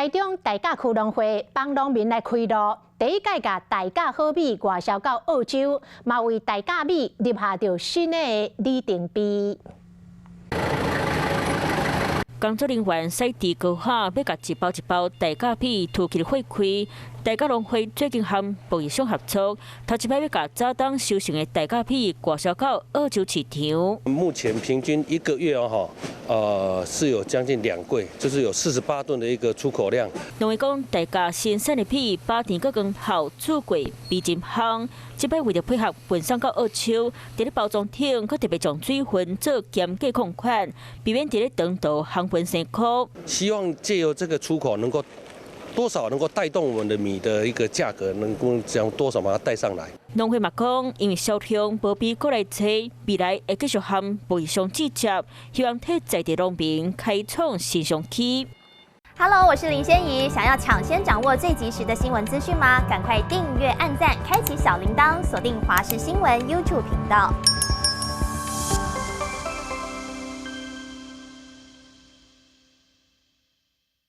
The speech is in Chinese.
台中大甲区农会帮农民来开路，第一届甲大甲好米外销到澳洲，嘛为大甲米立下着新的里程碑。工作人员驶地高下，要甲一包一包大甲米拖去火开。大甲农会最近和贸易商合作，头一摆要甲早当收成的大甲米外销到澳洲市场。目前平均一个月是有将近2柜，就是有48吨的一个出口量。农会讲，大甲新鲜的米把田搁更好煮过，味真香。这摆为了配合运送到澳洲，伫咧包装桶，佮特别将水分做咸价控款，避免伫咧长途航运辛苦。希望借由这个出口能够。多少能够带动我们的米的一个价格，能够将多少把它带上来。农会嘛讲，因为销量无比过来找，未来会继续和贸易商接洽，希望替在地农民开创新商机。Hello， 我是林仙怡，想要抢先掌握最及时的新闻资讯吗？赶快订阅、按赞、开启小铃铛，锁定华视新闻 YouTube 频道。